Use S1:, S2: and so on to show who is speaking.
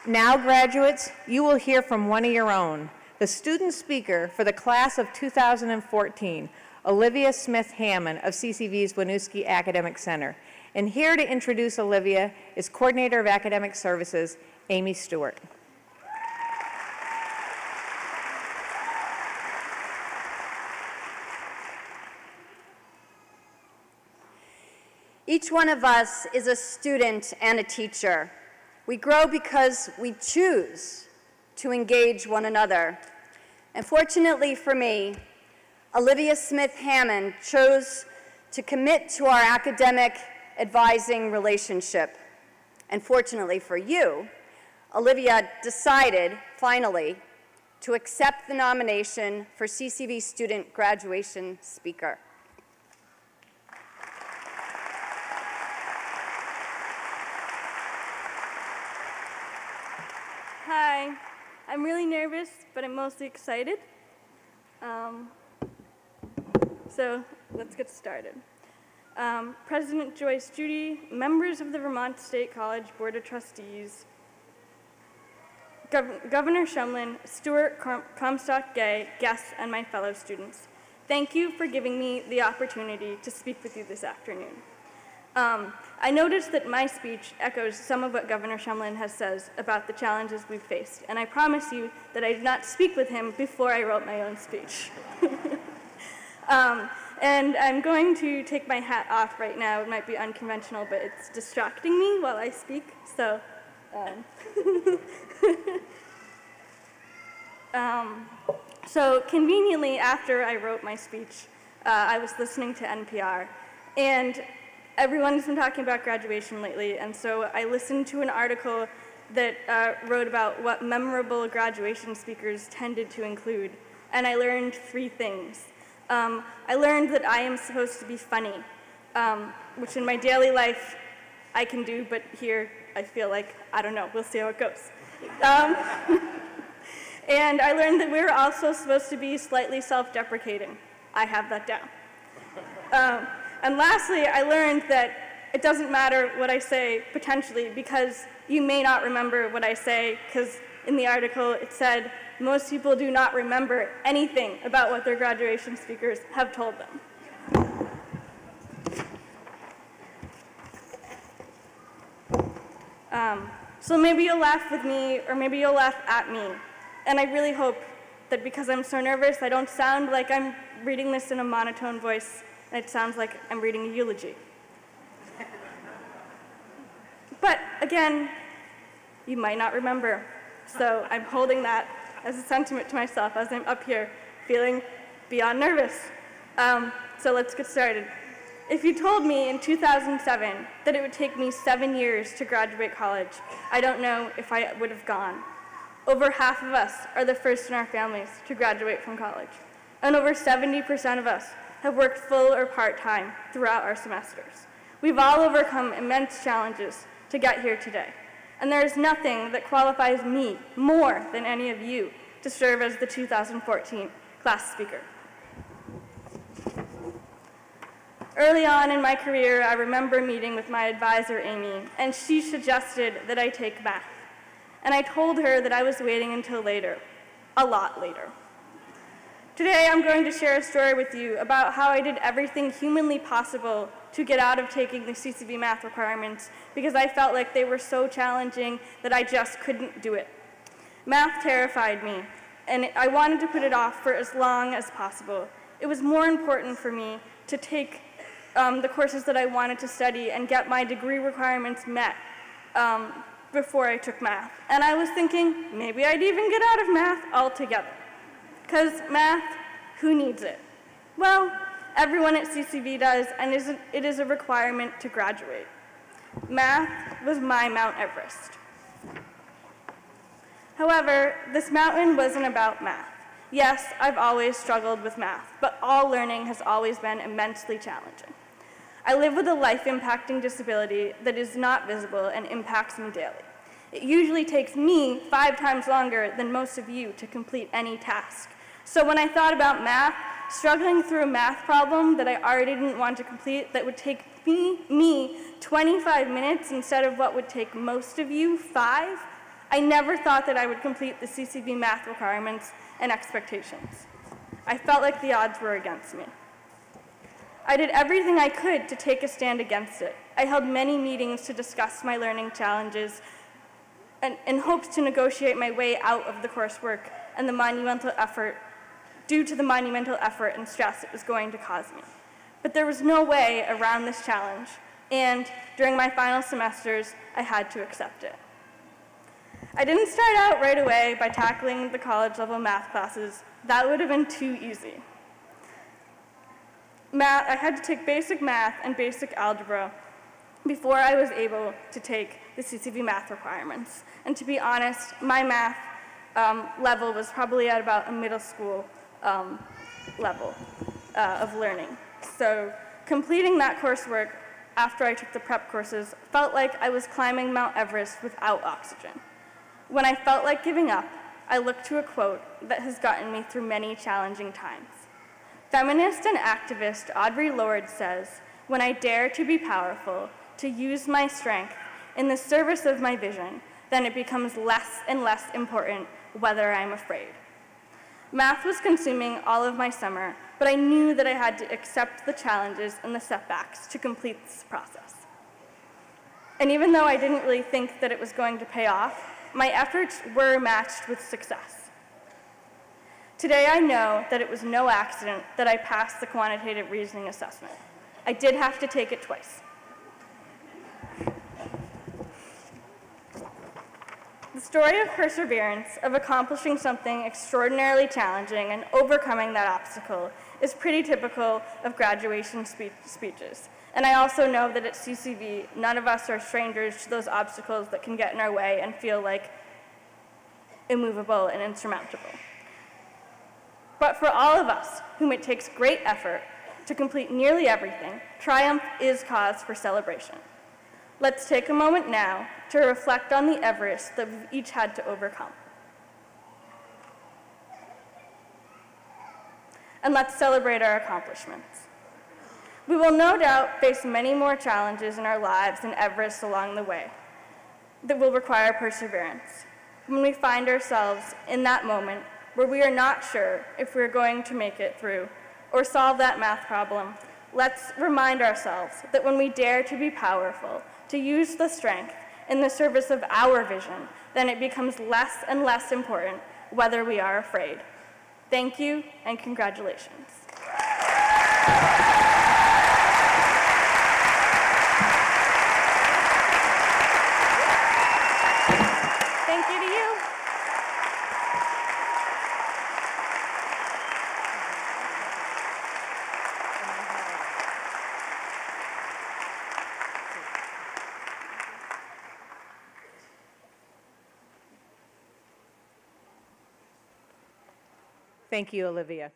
S1: Now, graduates, you will hear from one of your own, the student speaker for the class of 2014, Olivia Smith-Hammond of CCV's Winooski Academic Center. And here to introduce Olivia is Coordinator of Academic Services, Amy Stewart.
S2: Each one of us is a student and a teacher. We grow because we choose to engage one another. And fortunately for me, Olivia Smith-Hammond chose to commit to our academic advising relationship. And fortunately for you, Olivia decided, finally, to accept the nomination for CCV Student Graduation Speaker.
S3: Hi, I'm really nervous, but I'm mostly excited. So let's get started. President Joyce Judy, members of the Vermont State College Board of Trustees, Governor Shumlin, Stewart, Comstock, Gay, guests, and my fellow students. Thank you for giving me the opportunity to speak with you this afternoon. I noticed that my speech echoes some of what Governor Shumlin has said about the challenges we've faced, and I promise you that I did not speak with him before I wrote my own speech. And I'm going to take my hat off right now. It might be unconventional, but it's distracting me while I speak, so. So conveniently, after I wrote my speech, I was listening to NPR, and everyone's been talking about graduation lately, and so I listened to an article that wrote about what memorable graduation speakers tended to include, and I learned 3 things. I learned that I am supposed to be funny, which in my daily life I can do, but here I feel like, I don't know, we'll see how it goes. And I learned that we're also supposed to be slightly self-deprecating. I have that down. And lastly, I learned that it doesn't matter what I say, potentially, because you may not remember what I say, because in the article it said, most people do not remember anything about what their graduation speakers have told them. So maybe you'll laugh with me, or maybe you'll laugh at me. And I really hope that because I'm so nervous, I don't sound like I'm reading this in a monotone voice, and it sounds like I'm reading a eulogy. But again, you might not remember. So I'm holding that as a sentiment to myself as I'm up here feeling beyond nervous. So let's get started. If you told me in 2007 that it would take me 7 years to graduate college, I don't know if I would have gone. Over half of us are the first in our families to graduate from college. And over 70% of us have worked full or part-time throughout our semesters. We've all overcome immense challenges to get here today. And there is nothing that qualifies me more than any of you to serve as the 2014 class speaker. Early on in my career, I remember meeting with my advisor, Amy, and she suggested that I take math. And I told her that I was waiting until later, a lot later. Today, I'm going to share a story with you about how I did everything humanly possible to get out of taking the CCV math requirements because I felt like they were so challenging that I just couldn't do it. Math terrified me, and I wanted to put it off for as long as possible. It was more important for me to take the courses that I wanted to study and get my degree requirements met before I took math. And I was thinking, maybe I'd even get out of math altogether. Because math, who needs it? Well, everyone at CCV does, and it is a requirement to graduate. Math was my Mount Everest. However, this mountain wasn't about math. Yes, I've always struggled with math, but all learning has always been immensely challenging. I live with a life-impacting disability that is not visible and impacts me daily. It usually takes me 5 times longer than most of you to complete any task. So when I thought about math, struggling through a math problem that I already didn't want to complete that would take me 25 minutes instead of what would take most of you 5, I never thought that I would complete the CCV math requirements and expectations. I felt like the odds were against me. I did everything I could to take a stand against it. I held many meetings to discuss my learning challenges in hopes to negotiate my way out of the coursework and the monumental effort, due to the monumental effort and stress it was going to cause me. But there was no way around this challenge, and during my final semesters, I had to accept it. I didn't start out right away by tackling the college-level math classes. That would have been too easy. I had to take basic math and basic algebra before I was able to take the CCV math requirements. And to be honest, my math level was probably at about a middle school level of learning. So completing that coursework after I took the prep courses felt like I was climbing Mount Everest without oxygen. When I felt like giving up, I looked to a quote that has gotten me through many challenging times. Feminist and activist Audre Lorde says, "When I dare to be powerful, to use my strength in the service of my vision, then it becomes less and less important whether I'm afraid." Math was consuming all of my summer, but I knew that I had to accept the challenges and the setbacks to complete this process. And even though I didn't really think that it was going to pay off, my efforts were matched with success. Today I know that it was no accident that I passed the quantitative reasoning assessment. I did have to take it twice. The story of perseverance, of accomplishing something extraordinarily challenging and overcoming that obstacle, is pretty typical of graduation speeches. And I also know that at CCV, none of us are strangers to those obstacles that can get in our way and feel like immovable and insurmountable. But for all of us, whom it takes great effort to complete nearly everything, triumph is cause for celebration. Let's take a moment now to reflect on the Everest that we've each had to overcome. And let's celebrate our accomplishments. We will no doubt face many more challenges in our lives and Everest along the way that will require perseverance. When we find ourselves in that moment where we are not sure if we're going to make it through or solve that math problem, let's remind ourselves that when we dare to be powerful, to use the strength in the service of our vision, then it becomes less and less important whether we are afraid. Thank you and congratulations. Thank you to you.
S1: Thank you, Olivia.